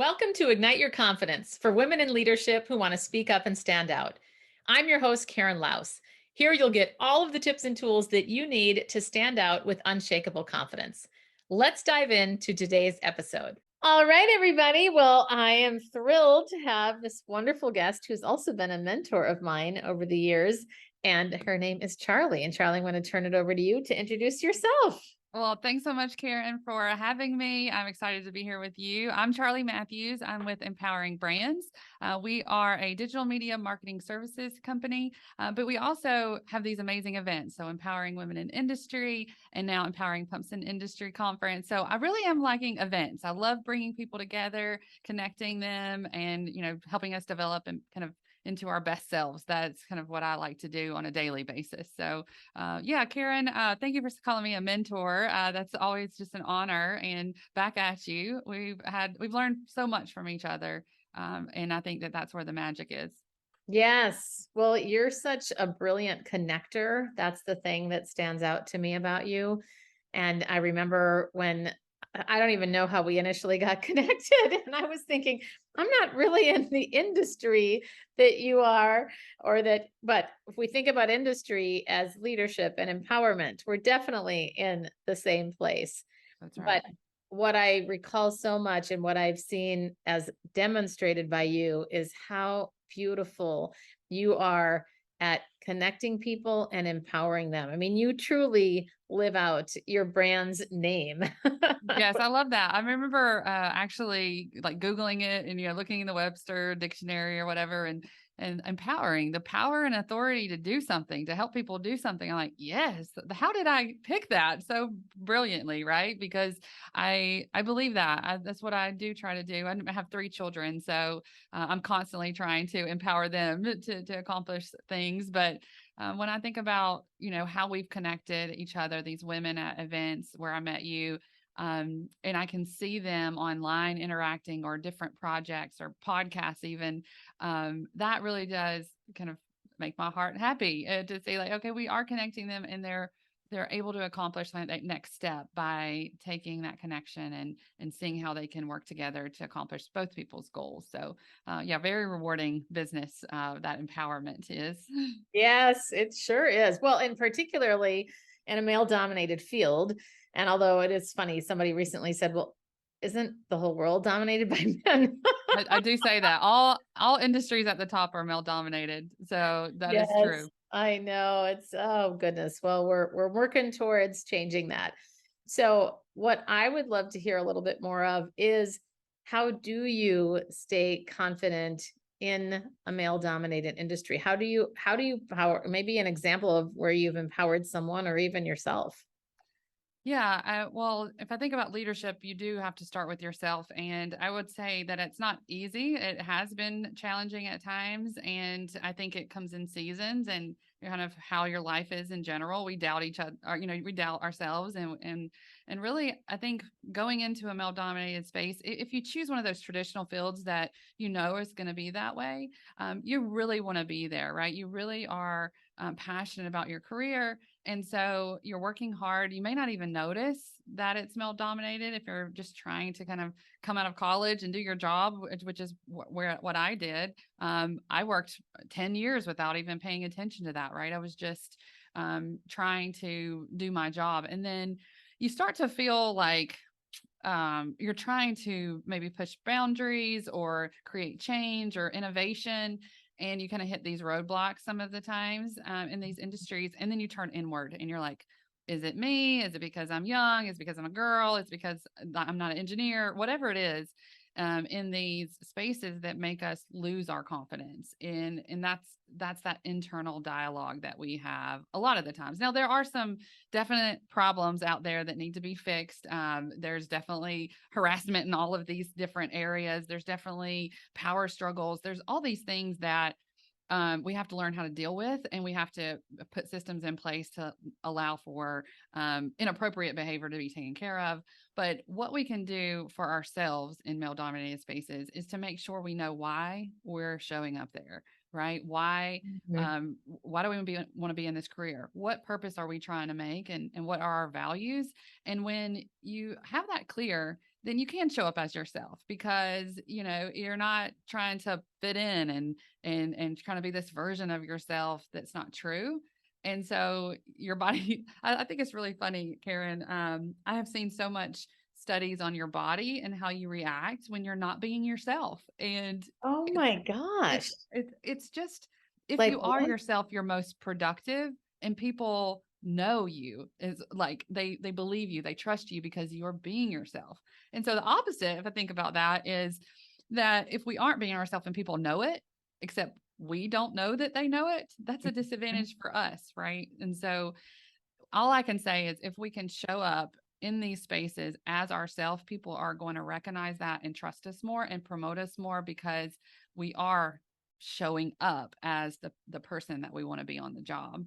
Welcome to Ignite Your Confidence for women in leadership who want to speak up and stand out. I'm your host, Karen Laus. Here you'll get all of the tips and tools that you need to stand out with unshakable confidence. Let's dive into today's episode. All right, everybody. Well, I am thrilled to have this wonderful guest who's also been a mentor of mine over the years. And her name is Charli. And Charli, I want to turn it over to you to introduce yourself. Well, thanks so much, Karen, for having me. I'm excited to be here with you. I'm Charli Matthews. I'm with Empowering Brands. We are a digital media marketing services company, but we also have these amazing events. So, Empowering Women in Industry and now Empowering Pumps in Industry Conference. So, I really am liking events. I love bringing people together, connecting them, and helping us develop and kind of into our best selves. That's kind of what I like to do on a daily basis. So, yeah, Karen, thank you for calling me a mentor. That's always just an honor. And back at you, we've learned so much from each other, and I think that that's where the magic is. Yes. Well, you're such a brilliant connector. That's the thing that stands out to me about you. And I remember when I don't even know how we initially got connected. And I was thinking, I'm not really in the industry that you are, but if we think about industry as leadership and empowerment, we're definitely in the same place. That's right. But what I recall so much and what I've seen as demonstrated by you is how beautiful you are at connecting people and empowering them. I mean, you truly live out your brand's name. Yes, I love that. I remember actually like Googling it and looking in the Webster dictionary or whatever and empowering the power and authority to do something, to help people do something. I'm like, yes, how did I pick that so brilliantly, right? Because I believe that. That's what I do try to do. I have 3 children, so I'm constantly trying to empower them to accomplish things. But when I think about, how we've connected each other, these women at events where I met you, and I can see them online interacting or different projects or podcasts even, that really does kind of make my heart happy to see like, okay, we are connecting them and they're able to accomplish that next step by taking that connection and seeing how they can work together to accomplish both people's goals. So, yeah, very rewarding business that empowerment is. Yes, it sure is. Well, and particularly in a male dominated field. And although it is funny, somebody recently said, well, isn't the whole world dominated by men? I do say that all industries at the top are male dominated, so that is Yes, true. I know. It's oh goodness. Well, we're working towards changing that. So, what I would love to hear a little bit more of is how do you stay confident in a male dominated industry? How do you power maybe an example of where you've empowered someone or even yourself? Yeah, well, if I think about leadership, you do have to start with yourself. And I would say that it's not easy. It has been challenging at times. And I think it comes in seasons and kind of how your life is in general. We doubt each other, or, we doubt ourselves. And really, I think going into a male dominated space, if you choose one of those traditional fields that is going to be that way, you really want to be there, right? You really are passionate about your career, and so you're working hard. You may not even notice that it's male dominated if you're just trying to kind of come out of college and do your job, which is what I did. I worked 10 years without even paying attention to that, right? I was just trying to do my job. And then you start to feel like you're trying to maybe push boundaries or create change or innovation, and you kind of hit these roadblocks some of the times in these industries, and then you turn inward and you're like, is it me? Is it because I'm young? Is it because I'm a girl? Is it because I'm not an engineer? Whatever it is, in these spaces that make us lose our confidence in, and that's that internal dialogue that we have a lot of the times. Now there are some definite problems out there that need to be fixed. There's definitely harassment in all of these different areas. There's definitely power struggles. There's all these things that we have to learn how to deal with, and we have to put systems in place to allow for inappropriate behavior to be taken care of. But what we can do for ourselves in male dominated spaces is to make sure we know why we're showing up there. right? Why, Mhm. why do we want to be in this career? What purpose are we trying to make? And what are our values? And when you have that clear, then you can show up as yourself because, you're not trying to fit in and trying to be this version of yourself that's not true. And so your body, I think it's really funny, Karen. I have seen so much studies on your body and how you react when you're not being yourself. And Oh it's my gosh. it's just if Like you are what? yourself, you're most productive and people know you is like they believe you, they trust you because you're being yourself. And so the opposite, if I think about that, is that if we aren't being ourselves and people know it, except we don't know that they know it, that's a Mhm. disadvantage for us, right? And so all I can say is if we can show up in these spaces as ourselves, people are going to recognize that and trust us more and promote us more because we are showing up as the person that we want to be on the job.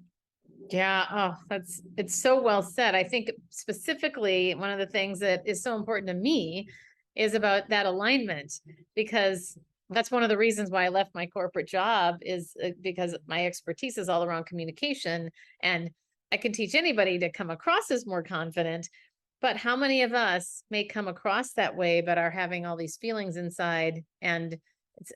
Yeah, oh, it's so well said. I think specifically one of the things that is so important to me is about that alignment because that's one of the reasons why I left my corporate job is because my expertise is all around communication and I can teach anybody to come across as more confident, but how many of us may come across that way but are having all these feelings inside and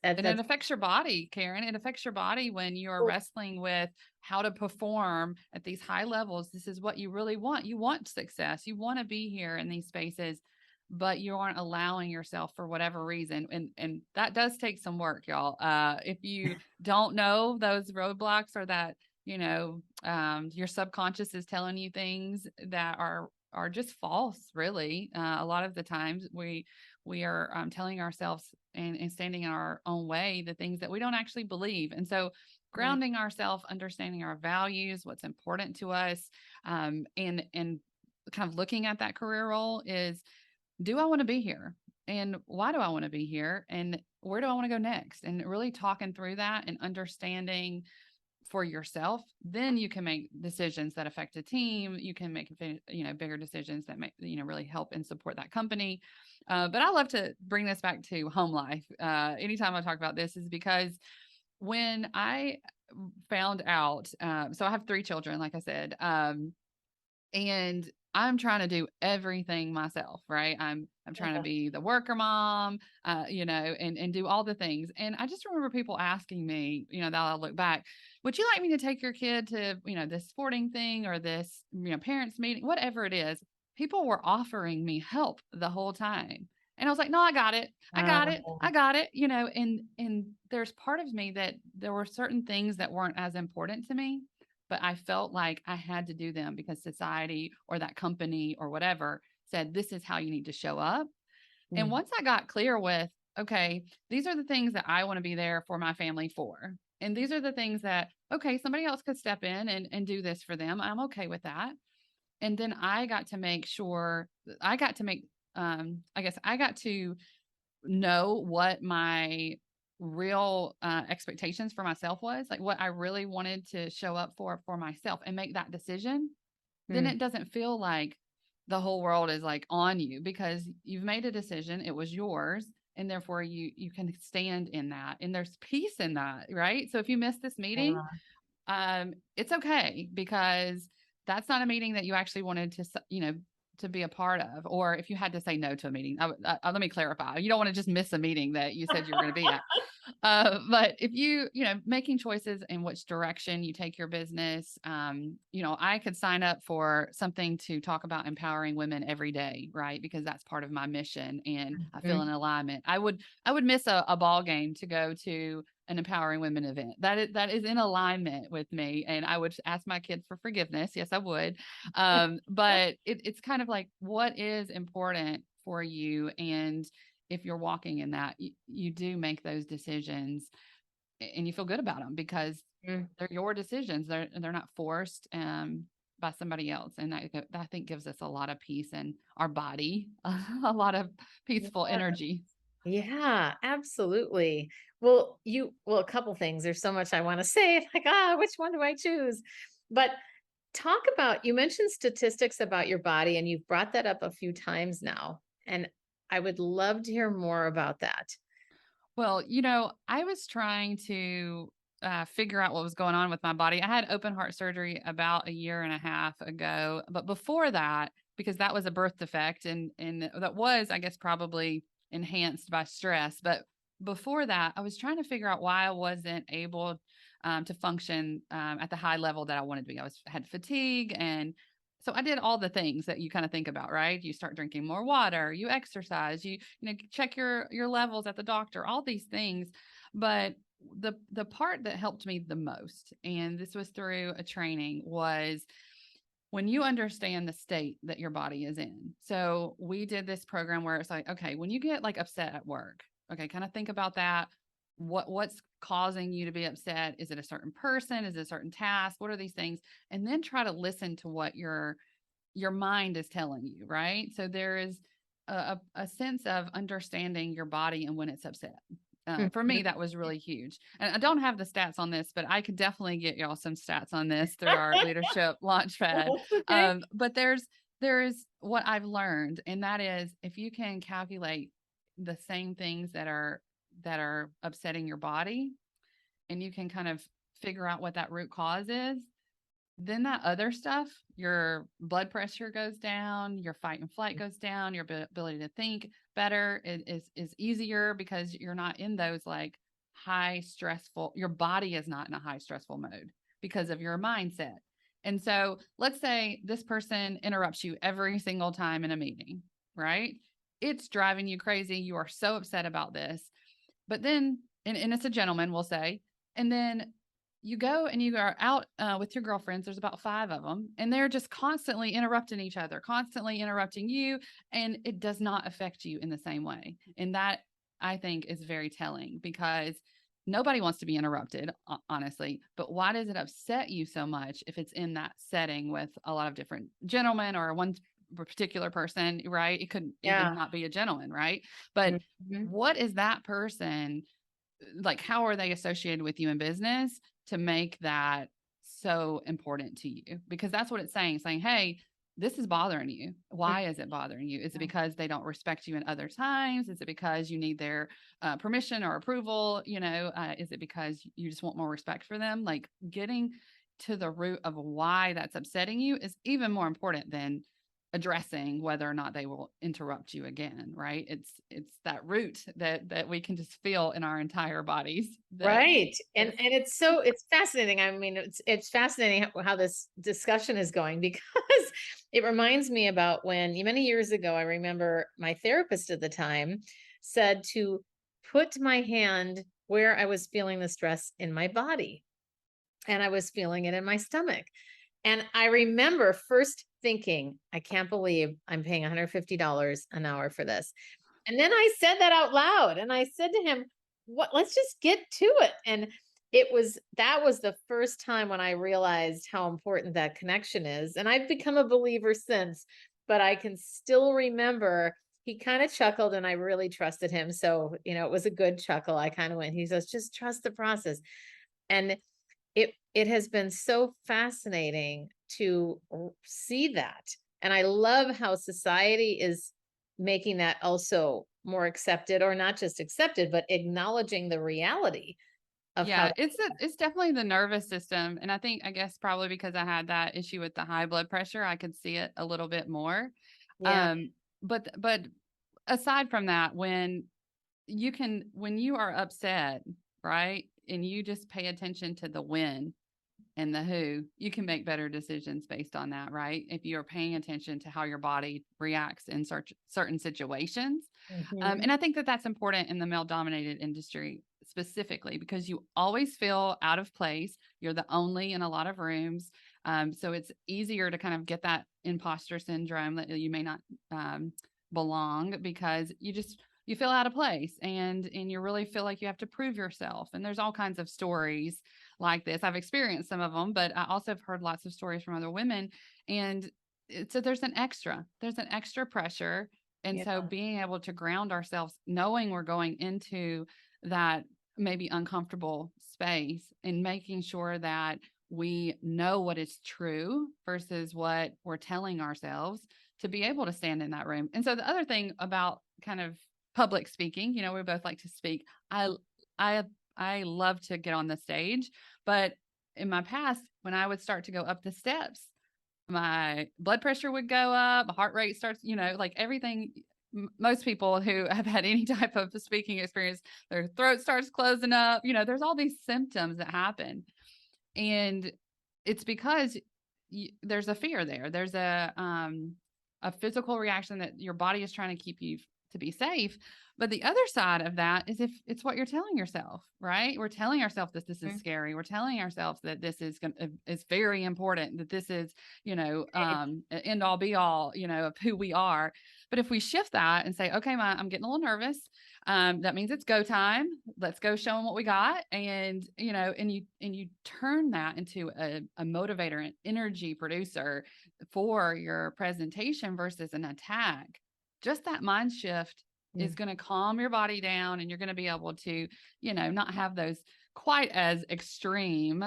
And it that's affects your body, Karen. It affects your body when you are wrestling with how to perform at these high levels. This is what you really want. You want success. You want to be here in these spaces, but you aren't allowing yourself for whatever reason. And that does take some work, y'all. If you don't know those roadblocks or that, your subconscious is telling you things that are just false, really. A lot of the times we are telling ourselves and standing in our own way the things that we don't actually believe. And so right. grounding ourselves, understanding our values, what's important to us, and kind of looking at that career role is, do I want to be here? And why do I want to be here? And where do I want to go next? And really talking through that and understanding for yourself, then you can make decisions that affect a team. You can make, bigger decisions that make, really help and support that company. But I love to bring this back to home life. Anytime I talk about this is because when I found out, so I have 3 children, like I said, and I'm trying to do everything myself, right? I'm trying to be the worker mom, and do all the things. And I just remember people asking me, that I look back, would you like me to take your kid to, this sporting thing or this, parents meeting, whatever it is? People were offering me help the whole time. And I was like, no, I got it. I got it. Uh, I got it. And there's part of me that there were certain things that weren't as important to me, but I felt like I had to do them because society or that company or whatever said, this is how you need to show up. And mm, once I got clear with, okay, these are the things that I want to be there for my family for. And these are the things that, okay, somebody else could step in and do this for them. I'm okay with that. And then I got to make sure I got to make, I guess I got to know what my real expectations for myself was, like what I really wanted to show up for myself and make that decision. Then mm. it doesn't feel like the whole world is like on you because you've made a decision, it was yours, and therefore you can stand in that and there's peace in that, right? So if you miss this meeting, it's okay because that's not a meeting that you actually wanted to, to be a part of. Or if you had to say no to a meeting, let me clarify. You don't want to just miss a meeting that you said you were going to be at. But if making choices in which direction you take your business, I could sign up for something to talk about empowering women every day, right? Because that's part of my mission and I feel in Mhm. alignment. I would miss a ball game to go to an empowering women event. That is in alignment with me. And I would ask my kids for forgiveness. Yes, I would. But it's kind of like what is important for you. And if you're walking in that, you do make those decisions and you feel good about them because Mm. they're your decisions. They're not forced by somebody else. And that I think gives us a lot of peace in our body, a lot of peaceful Yeah. energy. Yeah, absolutely. Well, a couple things. There's so much I want to say. Like, which one do I choose? But talk about, you mentioned statistics about your body, and you've brought that up a few times now. And I would love to hear more about that. Well, I was trying to figure out what was going on with my body. I had open heart surgery about a year and a half ago, but before that, because that was a birth defect, and that was, I guess, probably enhanced by stress. But before that, I was trying to figure out why I wasn't able to function at the high level that I wanted to be. Had fatigue, and so I did all the things that you kind of think about, right? You start drinking more water, you exercise, you know, check your levels at the doctor, all these things. But the part that helped me the most, and this was through a training, was when you understand the state that your body is in. So we did this program where it's like, okay, when you get like upset at work, okay, kind of think about that. What's causing you to be upset? Is it a certain person? Is it a certain task? What are these things? And then try to listen to what your mind is telling you, right? So there is a sense of understanding your body and when it's upset. For me, that was really huge. And I don't have the stats on this, but I could definitely get y'all some stats on this through our leadership launchpad. That's okay. But there's what I've learned, and that is if you can calculate the same things that are upsetting your body, and you can kind of figure out what that root cause is, then that other stuff, your blood pressure goes down, your fight and flight goes down, your ability to think better is easier because you're not in those like high stressful, your body is not in a high stressful mode because of your mindset. And so let's say this person interrupts you every single time in a meeting, right? It's driving you crazy. You are so upset about this. But then, and it's a gentleman, we'll say, and then you go and you are out with your girlfriends. There's about 5 of them, and they're just constantly interrupting each other, constantly interrupting you, and it does not affect you in the same way. And that, I think, is very telling because nobody wants to be interrupted, honestly. But why does it upset you so much if it's in that setting with a lot of different gentlemen or one particular person, right? It could even Yeah. not be a gentleman, right? But Mhm. what is that person like? How are they associated with you in business to make that so important to you? Because that's what it's saying, hey, this is bothering you. Why is it bothering you? Is it because they don't respect you in other times? Is it because you need their permission or approval? Is it because you just want more respect for them? Like getting to the root of why that's upsetting you is even more important than addressing whether or not they will interrupt you again, right? It's that root that we can just feel in our entire bodies that Right. And is. it's fascinating. I mean, it's fascinating how this discussion is going because it reminds me about when many years ago, I remember my therapist at the time said to put my hand where I was feeling the stress in my body. And I was feeling it in my stomach. And I remember first thinking, I can't believe I'm paying $150 an hour for this. And then I said that out loud and I said to him, "What, let's just get to it." And that was the first time when I realized how important that connection is. And I've become a believer since, but I can still remember he kind of chuckled and I really trusted him. So, it was a good chuckle. I kind of went, he says, "Just trust the process." And it has been so fascinating to see that. And I love how society is making that also more accepted, or not just accepted, but acknowledging the reality of how Yeah, it's definitely the nervous system, and I guess probably because I had that issue with the high blood pressure, I could see it a little bit more. yeah. Um, but aside from that, when you are upset, right, and you just pay attention to the when and the who, you can make better decisions based on that, right? If you're paying attention to how your body reacts in certain situations. Mhm. And I think that that's important in the male dominated industry specifically because you always feel out of place. You're the only in a lot of rooms. So it's easier to kind of get that imposter syndrome that you may not belong because you feel out of place and you really feel like you have to prove yourself. And there's all kinds of stories like this. I've experienced some of them, but I also have heard lots of stories from other women. And so there's an extra pressure. And Yeah. so being able to ground ourselves, knowing we're going into that maybe uncomfortable space and making sure that we know what is true versus what we're telling ourselves to be able to stand in that room. And so the other thing about kind of public speaking, we both like to speak. I I love to get on the stage, but in my past, when I would start to go up the steps, my blood pressure would go up, my heart rate starts, like everything. Most people who have had any type of speaking experience, their throat starts closing up. There's all these symptoms that happen. And it's because there's a fear there. There's a physical reaction that your body is trying to keep you to be safe. But the other side of that is if it's what you're telling yourself, right? We're telling ourselves that this is scary. We're telling ourselves that this is very important, that this is, an end all be all, of who we are. But if we shift that and say, okay, I'm getting a little nervous. That means it's go time. Let's go show them what we got. And, and you turn that into a motivator, an energy producer for your presentation versus an attack. Just that mind shift is going to calm your body down, and you're going to be able to, not have those quite as extreme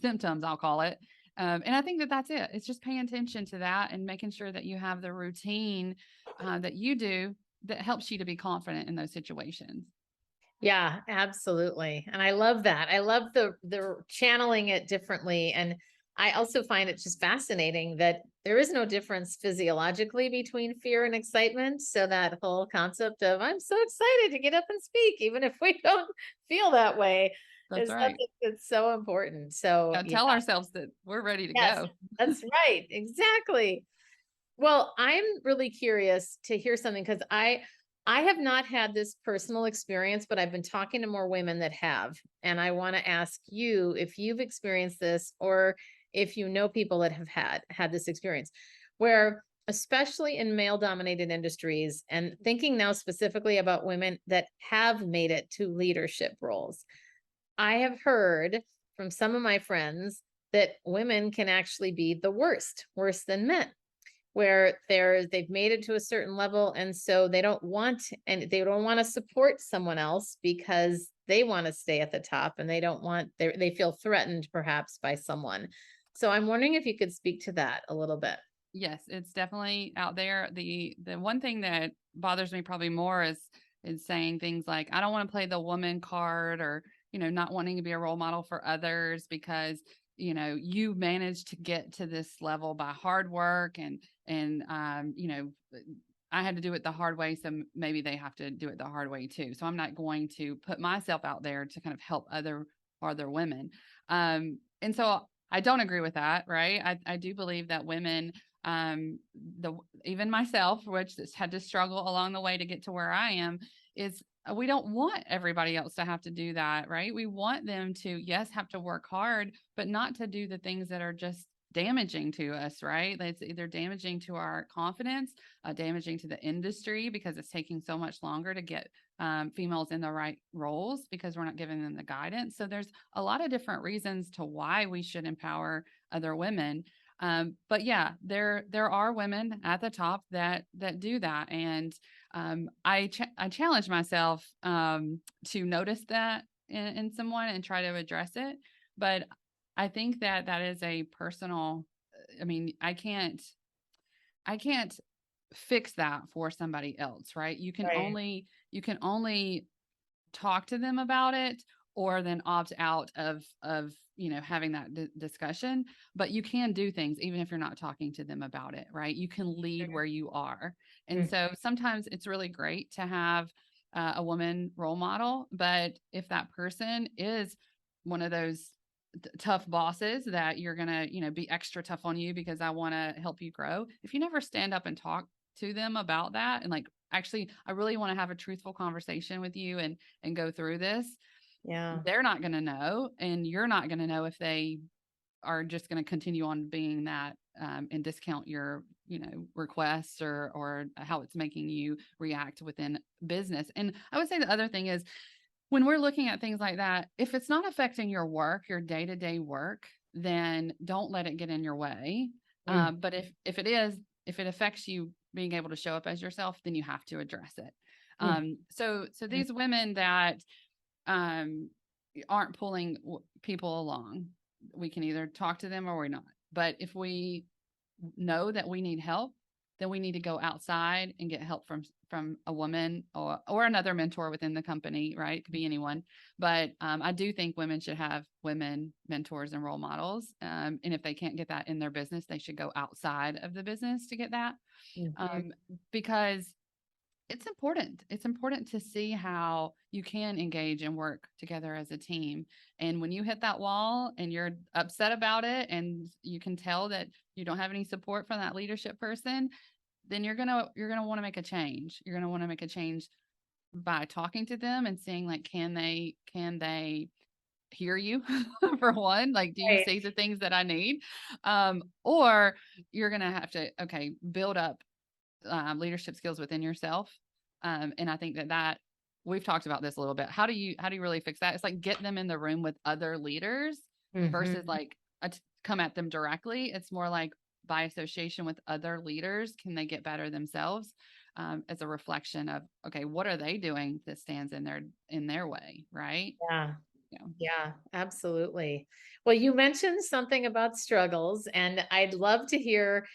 symptoms, I'll call it. And I think that that's it. It's just paying attention to that and making sure that you have the routine that you do that helps you to be confident in those situations. Yeah, absolutely. And I love that. I love the channeling it differently. And I also find it just fascinating that there is no difference physiologically between fear and excitement. So that whole concept of I'm so excited to get up and speak, even if we don't feel that way, That's is right. something that's so important. So Gotta tell ourselves that we're ready to yes, go. that's right. Exactly. Well, I'm really curious to hear something because I have not had this personal experience, but I've been talking to more women that have. And I want to ask you if you've experienced this or if you know people that have had this experience where especially in male dominated industries and thinking now specifically about women that have made it to leadership roles. I have heard from some of my friends that women can actually be the worse than men where they've made it to a certain level and so they don't want to support someone else because they want to stay at the top and they feel threatened perhaps by someone. So I'm wondering if you could speak to that a little bit. Yes, it's definitely out there. The one thing that bothers me probably more is saying things like, I don't want to play the woman card, or, not wanting to be a role model for others because, you managed to get to this level by hard work and I had to do it the hard way. So maybe they have to do it the hard way too. So I'm not going to put myself out there to kind of help other women. And so I don't agree with that. Right. I do believe that women, even myself, which has had to struggle along the way to get to where I am, is we don't want everybody else to have to do that, right? We want them to, yes, have to work hard, but not to do the things that are just damaging to us, right? It's either damaging to our confidence, damaging to the industry because it's taking so much longer to get females in the right roles because we're not giving them the guidance. So there's a lot of different reasons to why we should empower other women. But yeah, there are women at the top that do that, and I challenge myself to notice that in someone and try to address it. But I think that is a personal. I mean, I can't fix that for somebody else, right? You can Right. only talk to them about it, or then opt out of having that discussion. But you can do things even if you're not talking to them about it, right? You can lead where you are. And Mhm. so sometimes it's really great to have a woman role model, but if that person is one of those tough bosses that you're going to be extra tough on you because I want to help you grow, if you never stand up and talk to them about that and like, actually, I really want to have a truthful conversation with you and go through this, Yeah. they're not going to know, and you're not going to know if they are just going to continue on being that, and discount your requests or how it's making you react within business. And I would say the other thing is, when we're looking at things like that, if it's not affecting your work, your day-to-day work, then don't let it get in your way. Mm. But if it is, if it affects you being able to show up as yourself, then you have to address it. Mm. So Mm. these women that um, aren't pulling people along, we can either talk to them or we're not. But if we know that we need help, then we need to go outside and get help from a woman or another mentor within the company, right? It could be anyone. But I do think women should have women mentors and role models. And if they can't get that in their business, they should go outside of the business to get that. Mhm. Because it's important. It's important to see how you can engage and work together as a team. And when you hit that wall and you're upset about it and you can tell that you don't have any support from that leadership person, then you're going to want to make a change. You're going to want to make a change by talking to them and seeing like can they hear you for one, like do you Right. say the things that I need, or you're going to have to build up leadership skills within yourself. And I think that we've talked about this a little bit. How do you really fix that? It's like get them in the room with other leaders versus Mhm. like come at them directly. It's more like by association with other leaders, can they get better themselves, as a reflection of, okay, what are they doing that stands in their way, right? Yeah. Yeah. Yeah, absolutely. Well, you mentioned something about struggles, and I'd love to hear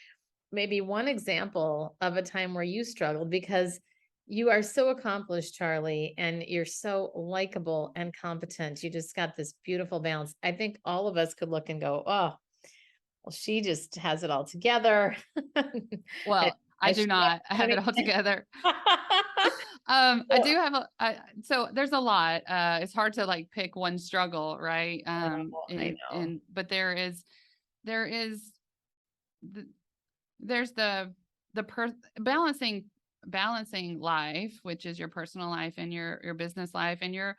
maybe one example of a time where you struggled because you are so accomplished, Charlie, and you're so likable and competent. You just got this beautiful balance. I think all of us could look and go, oh, well, she just has it all together. And Well, I I do should not. I have have it all anything. together. I do have so there's a lot. It's hard to like pick one struggle, right? I know. But there is the, there's the balancing life, which is your personal life and your business life and your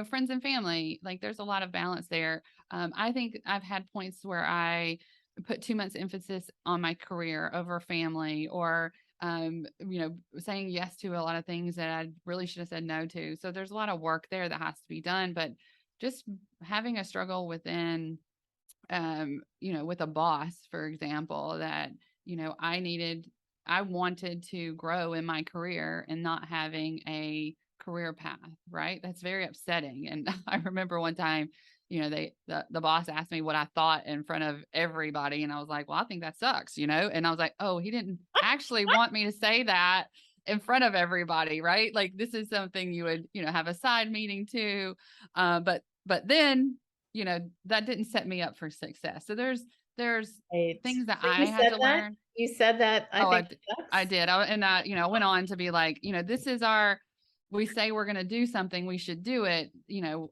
friends and family. Like there's a lot of balance there. I think I've had points where I put too much emphasis on my career over family, or saying yes to a lot of things that I really should have said no to. So there's a lot of work there that has to be done. But just having a struggle within, with a boss, for example, that, I wanted to grow in my career and not having a career path, right? That's very upsetting. And I remember one time, the boss asked me what I thought in front of everybody. And I was like, well, I think that sucks, and I was like, oh, he didn't actually want me to say that in front of everybody, right? Like this is something you would, have a side meeting to. But then that didn't set me up for success. So there's Right. things that But I you had said to that? learn. You said that, I Oh, think it I sucks? did. Went on to be like, this is we say we're going to do something, we should do it.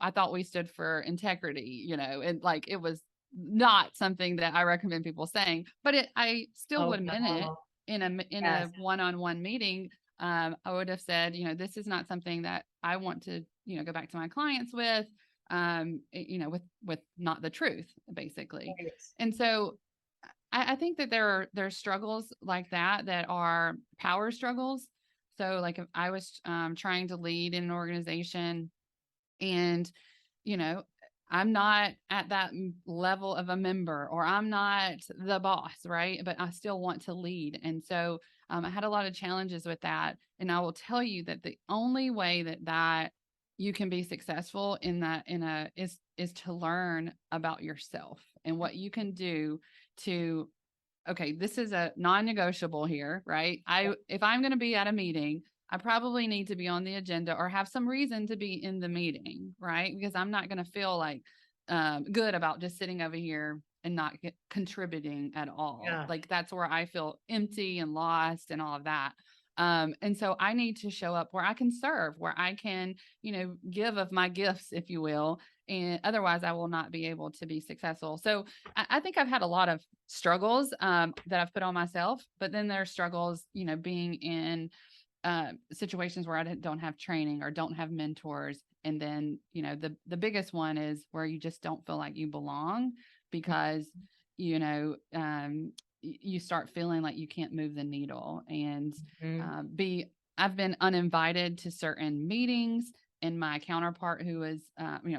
I thought we stood for integrity, and like it was not something that I recommend people saying, but I still Oh, would have meant it no. in Yes. a one-on-one meeting. I would have said, this is not something that I want to, go back to my clients with, with not the truth, basically. Right. And so I think that there's struggles like that are power struggles. So like if I was trying to lead in an organization and, you know, I'm not at that level of a member, or I'm not the boss, right? But I still want to lead. And so I had a lot of challenges with that. And I will tell you that the only way that you can be successful in that is to learn about yourself and what you can do to, okay, this is a non-negotiable here, right? If I'm going to be at a meeting, I probably need to be on the agenda or have some reason to be in the meeting, right? Because I'm not going to feel like good about just sitting over here and not contributing at all. Yeah. Like that's where I feel empty and lost and all of that. And so I need to show up where I can serve, where I can, give of my gifts, if you will. And otherwise, I will not be able to be successful. So I think I've had a lot of struggles that I've put on myself, but then there's struggles, being in situations where I don't have training or don't have mentors. And then, the biggest one is where you just don't feel like you belong because, you know, um, you start feeling like you can't move the needle and Mhm. I've been uninvited to certain meetings, and my counterpart who is,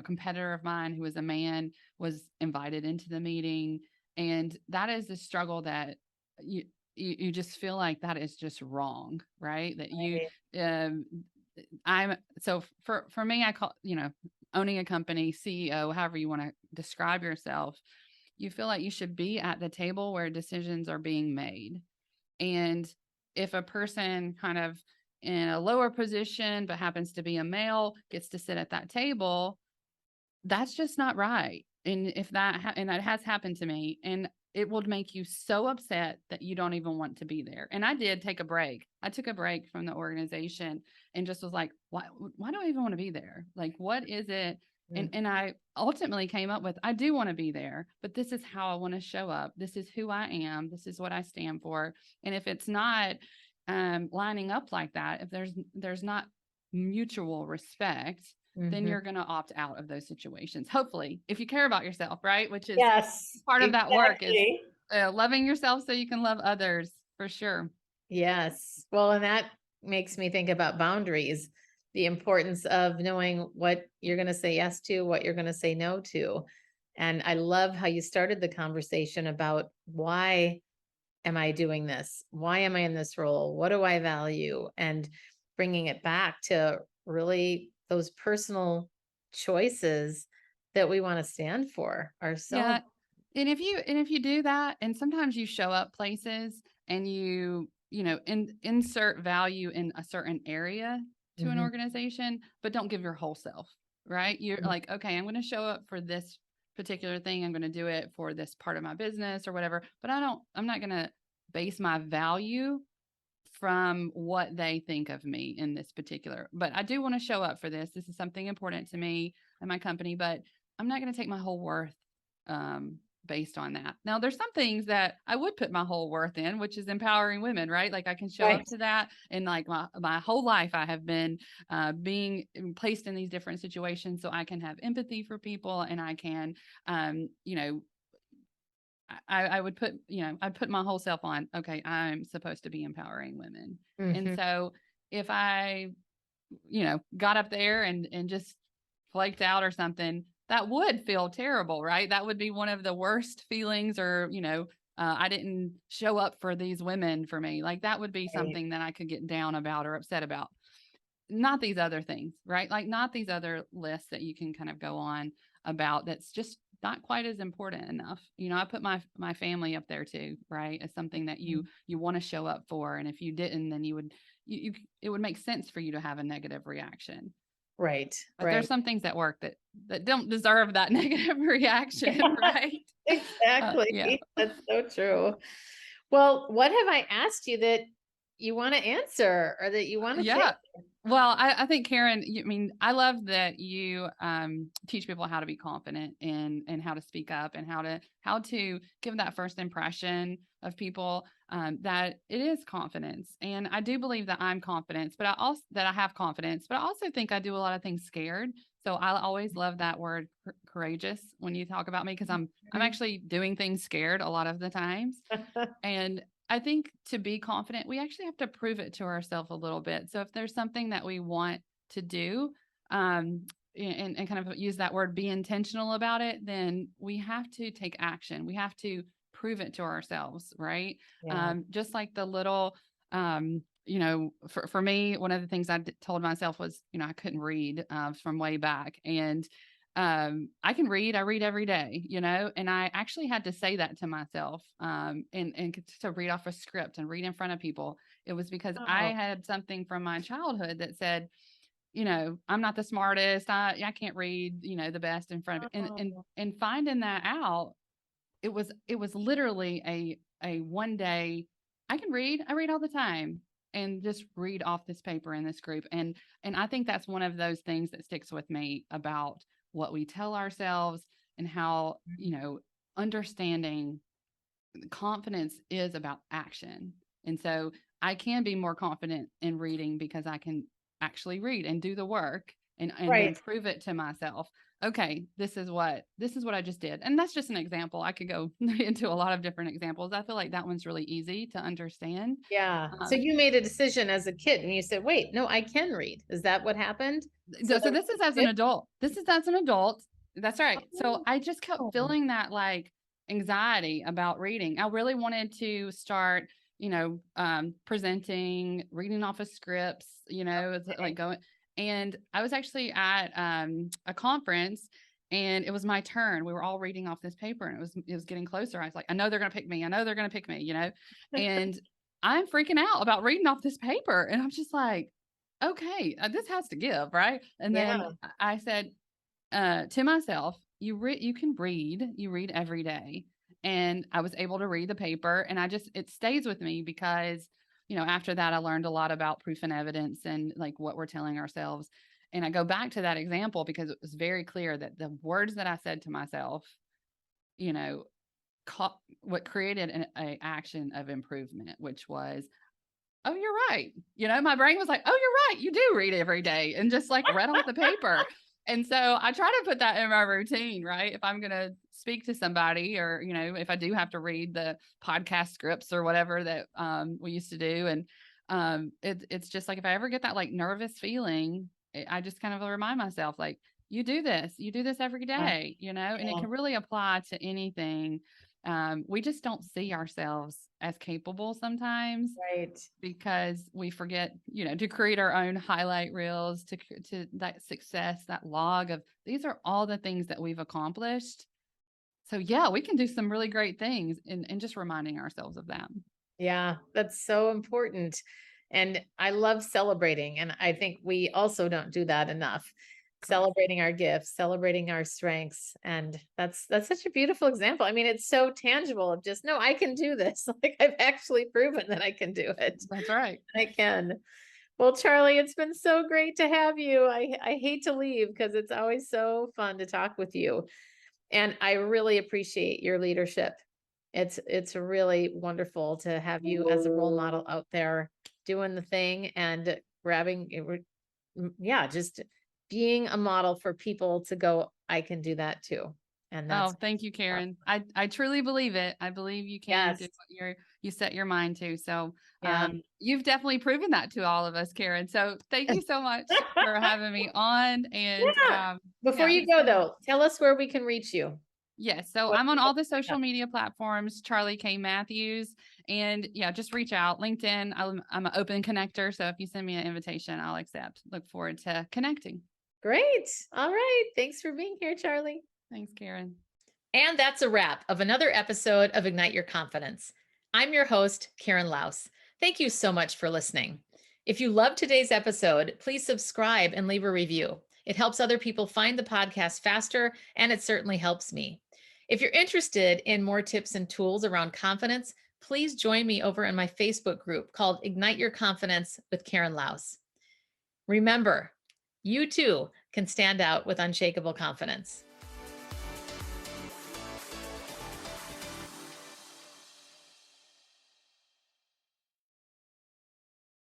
competitor of mine, who is a man, was invited into the meeting. And that is a struggle that you just feel like that is just wrong, right? That Right. um, I'm so for me, I call, owning a company, CEO, however you want to describe yourself, you feel like you should be at the table where decisions are being made. And if a person kind of in a lower position, but happens to be a male, gets to sit at that table, that's just not right. And if and that has happened to me, and it will make you so upset that you don't even want to be there. And I did take a break. I took a break from the organization and just was like, why do I even want to be there? Like, what is it? And I ultimately came up with, I do want to be there, but this is how I want to show up. This is who I am. This is what I stand for. And if it's not lining up like that, if there's not mutual respect, then Mhm. you're going to opt out of those situations. Hopefully, if you care about yourself, right? Which is Yes, part of that work is exactly. loving yourself so you can love others, for sure. Yes. Well, and that makes me think about boundaries, the importance of knowing what you're going to say yes to, what you're going to say no to. And I love how you started the conversation about why am I doing this? Why am I in this role? What do I value? And bringing it back to really those personal choices that we want to stand for Yeah. ourselves. And if you do that, and sometimes you show up places and insert value in a certain area to an Mhm. organization, but don't give your whole self, right? You're like, okay, I'm going to show up for this particular thing. I'm going to do it for this part of my business or whatever, but I'm not going to base my value from what they think of me in this particular. But I do want to show up for this. This is something important to me and my company, but I'm not going to take my whole worth based on that. Now, there's some things that I would put my whole worth in, which is empowering women, right? Like I can show Right. up to that, and like my whole life, I have been being placed in these different situations, so I can have empathy for people, and I can, you know, I would put, I'd put my whole self on, okay, I'm supposed to be empowering women. And Mhm. so if I, got up there and just flaked out or something, that would feel terrible, right? That would be one of the worst feelings, or, I didn't show up for these women for me. Like that would be Right. something that I could get down about or upset about. Not these other things, right? Like not these other lists that you can kind of go on about that's just not quite as important enough. I put my family up there too, right? As something that you want to show up for. And if you didn't, then it would make sense for you to have a negative reaction. Right. But there's Right. some things at work that don't deserve that negative reaction, right? Yeah. Exactly. That's so true. Well, what have I asked you that you want to answer or that you want to share? Yeah. Well, I think Karen, I love that you teach people how to be confident and how to speak up and how to give that first impression of people, that it is confidence. And I do believe that I'm confident, but I have confidence, but I also think I do a lot of things scared. So I always love that word courageous when you talk about me, because I'm Mhm. actually doing things scared a lot of the times. And I think to be confident, we actually have to prove it to ourselves a little bit. So if there's something that we want to do, and kind of use that word, be intentional about it, then we have to take action. We have to prove it to ourselves, right? Yeah. Just like the little, for me, one of the things told myself was, I couldn't read from way back. And I can read. I read every day, and I actually had to say that to myself, and to read off a script and read in front of people. It was because I Oh, had something from my childhood that said, I'm not the smartest. I can't read, the best in front of, oh, and finding that out, it was literally a one day, I can read. I read all the time, and just read off this paper in this group. And I think that's one of those things that sticks with me about what we tell ourselves, and how, understanding confidence is about action. And so I can be more confident in reading because I can actually read and do the work, and then right. prove it to myself. Okay, this is what I just did. And that's just an example. I could go into a lot of different examples. I feel like that one's really easy to understand. Yeah. So Um, you made a decision as a kid and you said, wait, no, I can read. Is that what happened? So so that this is as you an adult. This is as an adult. That's right. So did? I just kept Oh. feeling that like anxiety about reading. I really wanted to start, presenting, reading off of scripts, it's like Okay. going. And I was actually at a conference, and it was my turn. We were all reading off this paper, and it was getting closer. I was like, I know they're going to pick me. I know they're going to pick me, and I'm freaking out about reading off this paper. And I'm just like, okay, this has to give, right? And then Yeah. I said to myself, you can read, you read every day. And I was able to read the paper, and it stays with me because, after that, I learned a lot about proof and evidence and like what we're telling ourselves. And I go back to that example because it was very clear that the words that I said to myself, you know, what created a action of improvement, which was, oh, you're right. My brain was like, oh, you're right. You do read every day, and just like read off the paper. And so I try to put that in my routine, right? If I'm going to speak to somebody, or, if I do have to read the podcast scripts or whatever that we used to do. And it's just like, if I ever get that like nervous feeling, I just kind of remind myself, like, you do this every Yeah. day, and it Yeah. can really apply to anything. We just don't see ourselves as capable sometimes Right. because we forget, to create our own highlight reels, to that success, that log of these are all the things that we've accomplished. So yeah, we can do some really great things, and just reminding ourselves of them. Yeah, that's so important. And I love celebrating. And I think we also don't do that enough. Correct. Celebrating our gifts, celebrating our strengths. And that's such a beautiful example. I mean, it's so tangible of just, no, I can do this. Like I've actually proven that I can do it. That's right. I can. Well, Charlie, it's been so great to have you. I hate to leave because it's always so fun to talk with you. And I really appreciate your leadership. It's really wonderful to have you as a role model out there doing the thing and grabbing yeah, just being a model for people to go, I can do that too. And Oh, that's thank you, Karen. I truly believe it. I believe you can do yes. what you set your mind to. So, Yeah. you've definitely proven that to all of us, Karen. So thank you so much for having me on. And, Yeah. Before yeah, you it's go been, though, tell us where we can reach you. yes. So What I'm on people all the can pick social up. media platforms, Charlie K. Matthews. And yeah, just reach out. LinkedIn, I'm an open connector. So if you send me an invitation, I'll accept. Look forward to connecting. Great. All right. Thanks for being here, Charlie. Thanks, Karen. And that's a wrap of another episode of Ignite Your Confidence. I'm your host, Karen Laus. Thank you so much for listening. If you loved today's episode, please subscribe and leave a review. It helps other people find the podcast faster, and it certainly helps me. If you're interested in more tips and tools around confidence, please join me over in my Facebook group called Ignite Your Confidence with Karen Laus. Remember, you too can stand out with unshakable confidence.